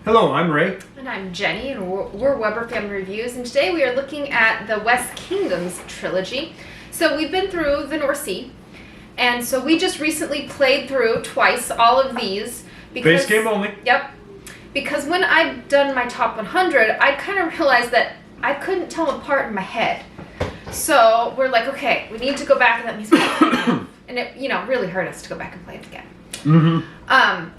Hello, I'm Ray. And I'm Jenny, and we're Weber Family Reviews, and today we are looking at the West Kingdoms trilogy. So we've been through the North Sea, and so we just recently played through twice all of these. Base game only. Yep. Because when I'd done my top 100, I kind of realized that I couldn't tell them apart in my head. So we're like, okay, we need to go back, and that means and it, really hurt us to go back and play it again. Mm-hmm.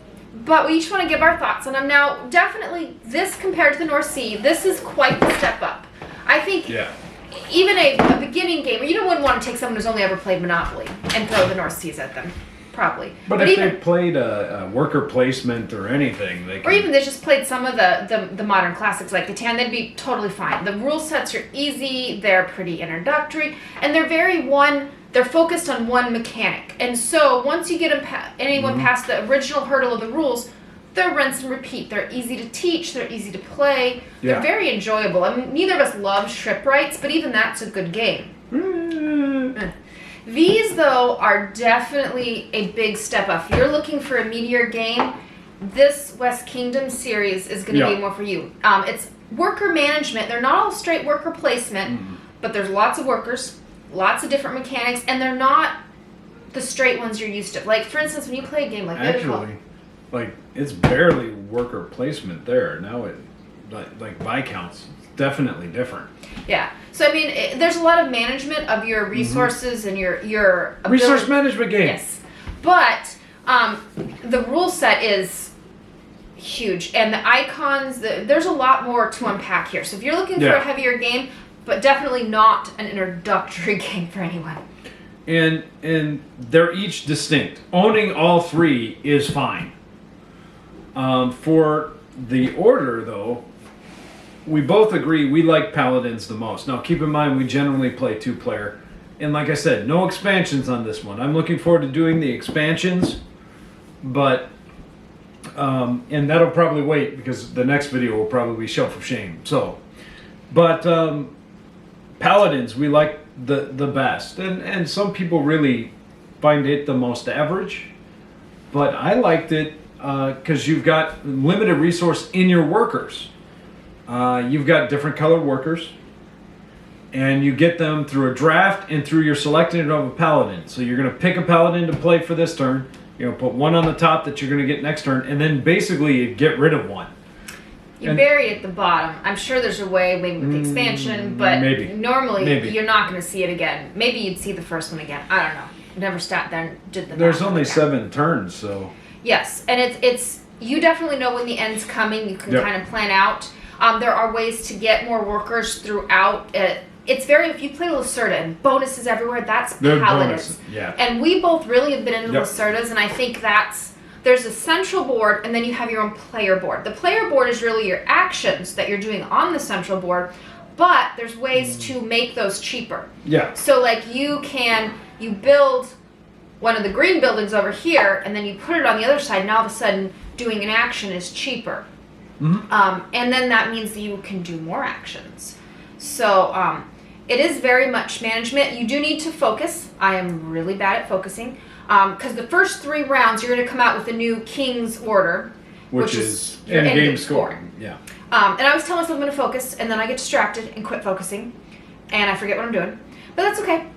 But we each want to give our thoughts on them. Now, definitely, this compared to the North Sea, this is quite the step up. I think even a beginning game, you wouldn't want to take someone who's only ever played Monopoly and throw the North Seas at them, probably. But if they played a worker placement or anything, they can... Or even they just played some of the modern classics like Catan, they'd be totally fine. The rule sets are easy, they're pretty introductory, and they're they're focused on one mechanic. And so once you get anyone past the original hurdle of the rules, they're rinse and repeat. They're easy to teach, they're easy to play, they're very enjoyable. I mean, neither of us love shipwrights, but even that's a good game. These, though, are definitely a big step up. If you're looking for a meatier game, this West Kingdom series is going to be more for you. It's worker management. They're not all straight worker placement, but there's lots of workers, lots of different mechanics, and they're not the straight ones you're used to. Like, for instance, when you play a game like Actually, it's barely worker placement there. Now like Viscounts, definitely different. Yeah. So, I mean, there's a lot of management of your resources and your ability. Resource management game. Yes. But the rule set is huge. And the icons, there's a lot more to unpack here. So if you're looking for a heavier game, but definitely not an introductory game for anyone. And they're each distinct. Owning all three is fine. For the order, though, we both agree we like Paladins the most. Now, keep in mind, we generally play two-player. And like I said, no expansions on this one. I'm looking forward to doing the expansions, but... and that'll probably wait, because the next video will probably be Shelf of Shame. So, but Paladins, we like the best. And some people really find it the most average. But I liked it because you've got limited resource in your workers. You've got different colored workers, and you get them through a draft and through your selecting of a paladin. So you're going to pick a paladin to play for this turn. You're going to put one on the top that you're going to get next turn, and then basically you get rid of one. You bury it at the bottom. I'm sure there's a way, maybe with the expansion, but normally you're not going to see it again. Maybe you'd see the first one again. I don't know. Never sat there and did the There's only 7 turns, so... Yes, and it's you definitely know when the end's coming. You can kind of plan out. There are ways to get more workers throughout. It's if you play Lacerda and bonuses everywhere, that's Paladins. Yeah. And we both really have been into Lacerdas, and I think there's a central board, and then you have your own player board. The player board is really your actions that you're doing on the central board, but there's ways to make those cheaper. Yeah. So like you build one of the green buildings over here, and then you put it on the other side, and all of a sudden doing an action is cheaper. And then that means that you can do more actions. So it is very much management. You do need to focus. I am really bad at focusing. Because the first 3 rounds, you're going to come out with a new King's Order. Which is your end-game scoring. Yeah. And I always tell myself I'm going to focus, and then I get distracted and quit focusing. And I forget what I'm doing. But that's okay.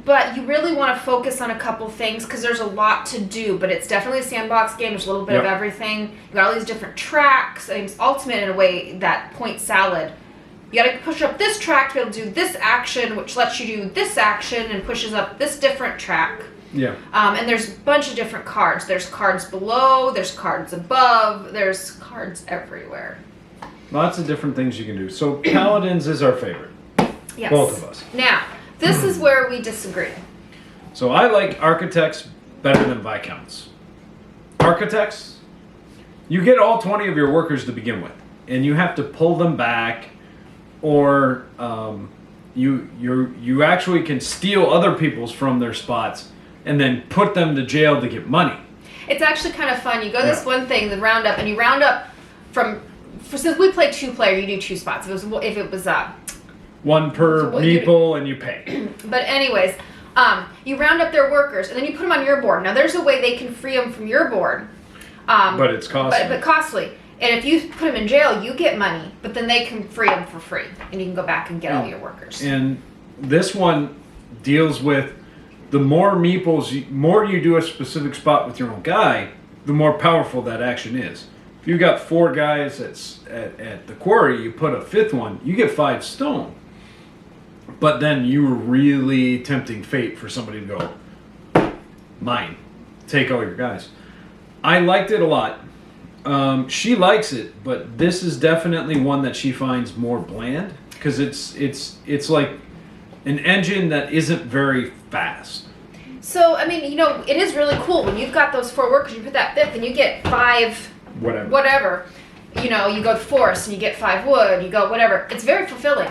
But you really want to focus on a couple things because there's a lot to do. But it's definitely a sandbox game. There's a little bit of everything. You got all these different tracks. I mean, it's ultimate in a way, that point salad. You got to push up this track to be able to do this action, which lets you do this action and pushes up this different track. Yeah. And there's a bunch of different cards. There's cards below. There's cards above. There's cards everywhere. Lots of different things you can do. So Paladins is our favorite. Yes. Both of us. Now, this is where we disagree. So I like Architects better than Viscounts. Architects, you get all 20 of your workers to begin with, and you have to pull them back, or you actually can steal other people's from their spots and then put them to jail to get money. It's actually kind of fun. You go this one thing, the roundup, and you round up since we play 2-player, you do 2 spots. If it was 1 per meeple, and you pay. But anyways, you round up their workers, and then you put them on your board. Now, there's a way they can free them from your board. But it's costly. But costly. And if you put them in jail, you get money, but then they can free them for free, and you can go back and get all your workers. And this one deals with the more meeples, more you do a specific spot with your own guy, the more powerful that action is. If you got 4 guys at the quarry, you put a 5th one, you get 5 stone. But then you were really tempting fate for somebody to go, mine, take all your guys. I liked it a lot. She likes it, but this is definitely one that she finds more bland because it's like an engine that isn't very fast. So I mean, it is really cool when you've got those 4 workers. You put that 5th, and you get 5 whatever. You go force, and you get 5 wood. You go whatever. It's very fulfilling.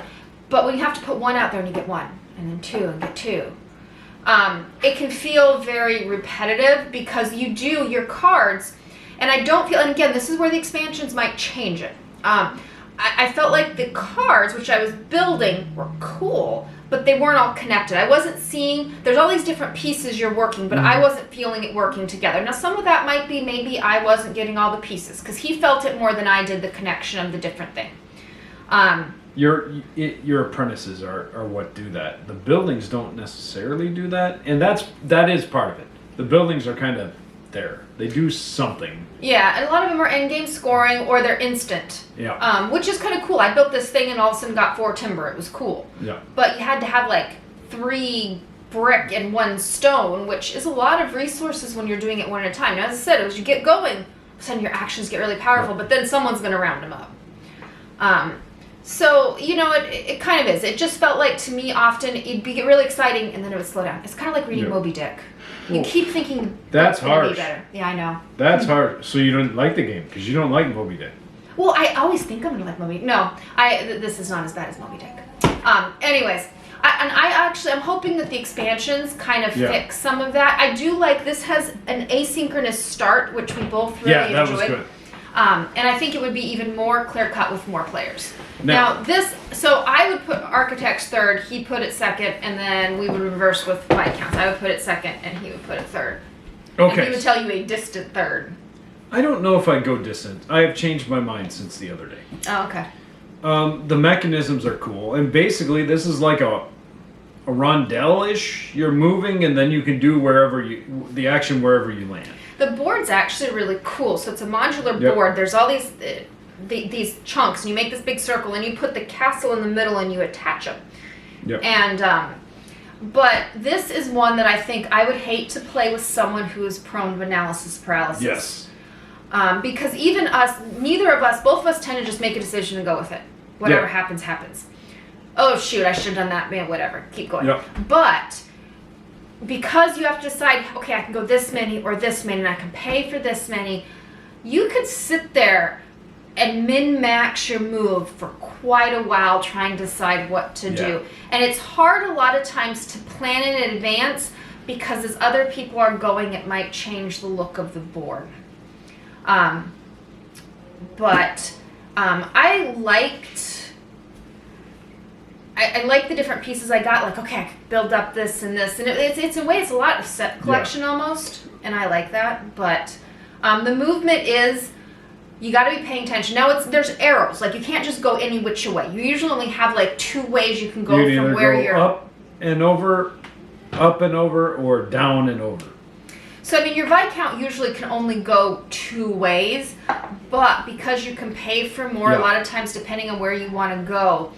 But when you have to put 1 out there and you get 1, and then 2 and get 2, it can feel very repetitive because you do your cards. And I don't feel, and again, this is where the expansions might change it. I felt like the cards, which I was building, were cool, but they weren't all connected. I wasn't seeing, there's all these different pieces you're working, but I wasn't feeling it working together. Now, some of that might be maybe I wasn't getting all the pieces, because he felt it more than I did, the connection of the different thing. Your apprentices are what do that. The buildings don't necessarily do that, and that is part of it. The buildings are kind of there. They do something. Yeah, and a lot of them are end-game scoring or they're instant. Yeah. Which is kind of cool. I built this thing and all of a sudden got 4 timber. It was cool. Yeah. But you had to have like 3 brick and 1 stone, which is a lot of resources when you're doing it one at a time. Now, as I said, as you get going, all of a sudden your actions get really powerful, but then someone's going to round them up. So, it kind of is. It just felt like, to me, often it'd be really exciting and then it would slow down. It's kind of like reading Moby Dick. You keep thinking that's gonna harsh. Be better. Yeah, I know. That's hard. So you don't like the game because you don't like Moby Dick. Well, I always think I'm gonna like Moby Dick. No, this is not as bad as Moby Dick. Anyways, I'm hoping that the expansions kind of fix some of that. I do like this has an asynchronous start, which we both really enjoyed. Yeah, that was good. And I think it would be even more clear-cut with more players. Now so I would put Architects 3rd, he'd put it 2nd, and then we would reverse with Viscounts. I would put it 2nd, and he would put it 3rd. Okay. And he would tell you a distant 3rd. I don't know if I'd go distant. I have changed my mind since the other day. Oh, okay. The mechanisms are cool, and basically this is like a rondelle-ish. You're moving, and then you can do the action wherever you land. The board's actually really cool. So it's a modular board. There's all these chunks, and you make this big circle, and you put the castle in the middle, and you attach them. Yep. And but this is one that I think I would hate to play with someone who is prone to analysis paralysis. Yes. Because even us, both of us tend to just make a decision and go with it. Whatever happens, happens. Oh shoot, I should have done that. Man, whatever. Keep going. Yep. But because you have to decide, okay, I can go this many or this many, and I can pay for this many, you could sit there and min-max your move for quite a while trying to decide what to do. And it's hard a lot of times to plan in advance because as other people are going, it might change the look of the board. But I like the different pieces I got. Like, okay, I could build up this and this, and it's in a way it's a lot of set collection almost, and I like that. But the movement is you got to be paying attention. Now there's arrows. Like you can't just go any which way. You usually only have like 2 ways you can go from where you're up and over, or down and over. So, I mean, your Viscount usually can only go 2 ways, but because you can pay for more, a lot of times, depending on where you want to go,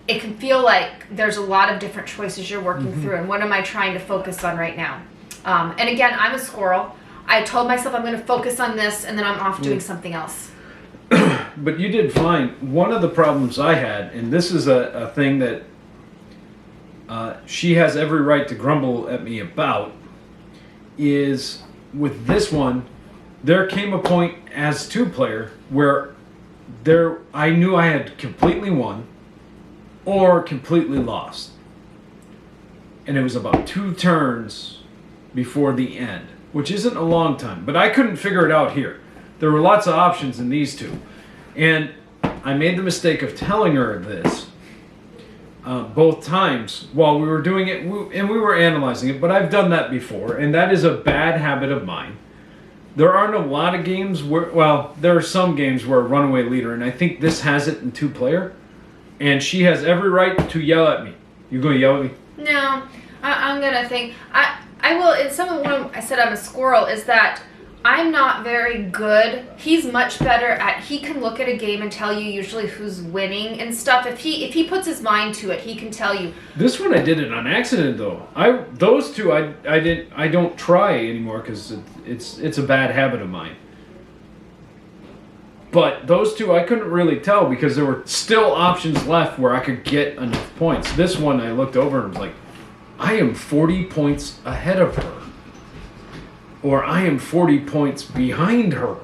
it can feel like there's a lot of different choices you're working through, and what am I trying to focus on right now? And again, I'm a squirrel. I told myself I'm going to focus on this, and then I'm off doing something else. But you did fine. One of the problems I had, and this is a thing that she has every right to grumble at me about, is with this one, there came a point as 2-player where I knew I had completely won or completely lost. And it was about 2 turns before the end, which isn't a long time, but I couldn't figure it out here. There were lots of options in these 2. And I made the mistake of telling her this both times while we were doing it, and we were analyzing it, but I've done that before, and that is a bad habit of mine. there aren't a lot of games where, well, there are some games where a runaway leader, and I think this has it in 2-player, and she has every right to yell at me. You going to yell at me? No, I'm gonna think. I will. In some of what I said I'm a squirrel is that I'm not very good. He's much better at. He can look at a game and tell you usually who's winning and stuff. If he puts his mind to it, he can tell you. This one I did it on accident though. Those two I don't try anymore because it's a bad habit of mine. But those two I couldn't really tell because there were still options left where I could get enough points. This one I looked over and was like, I am 40 points ahead of her. Or I am 40 points behind her.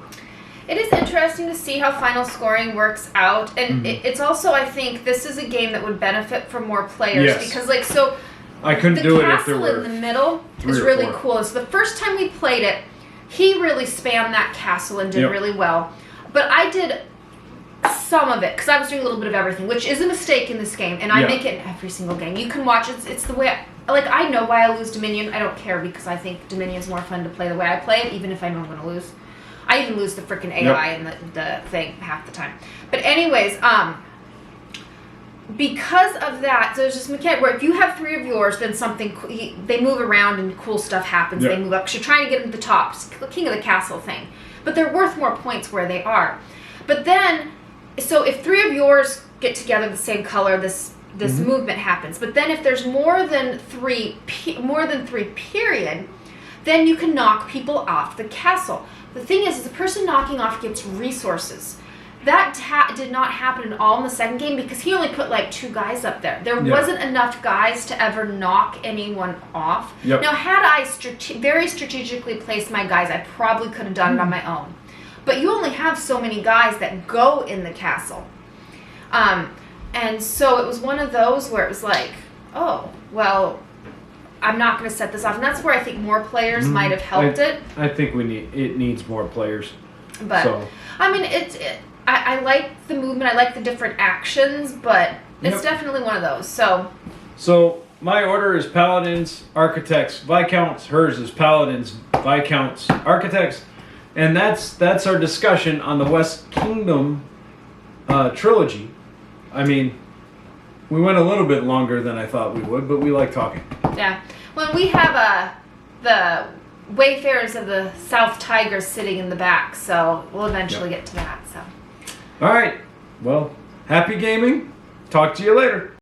It is interesting to see how final scoring works out. And it's also, I think, this is a game that would benefit from more players. Yes. Because, like, so I couldn't do it if there the castle were in the middle is really cool. So the first time we played it, he really spammed that castle and did really well. But I did some of it because I was doing a little bit of everything, which is a mistake in this game. And I make it in every single game. You can watch it. It's the way... I know why I lose Dominion. I don't care because I think Dominion's more fun to play the way I play it, even if I know I'm going to lose. I even lose the freaking AI in the thing half the time. But anyways, because of that, so there's this mechanic where if you have 3 of yours, then they move around and cool stuff happens. They move up because you're trying to get them to the top. It's the king of the castle thing. But they're worth more points where they are. But then, so if 3 of yours get together the same color, this movement happens. But then if there's more than three period, then you can knock people off the castle. The thing is the person knocking off gets resources. That did not happen at all in the second game because he only put like 2 guys up there. There wasn't enough guys to ever knock anyone off. Now, had I very strategically placed my guys, I probably could have done it on my own. But you only have so many guys that go in the castle. And so it was one of those where it was like, oh, well, I'm not going to set this off. And that's where I think more players might have helped it. I think it needs more players. But, I mean, I like the movement. I like the different actions, but it's definitely one of those. So my order is Paladins, Architects, Viscounts. Hers is Paladins, Viscounts, Architects. And that's our discussion on the West Kingdom trilogy. I mean, we went a little bit longer than I thought we would, but we like talking. Yeah. When we have the Wayfarers of the South Tigers sitting in the back, so we'll eventually get to that. So. All right. Well, happy gaming. Talk to you later.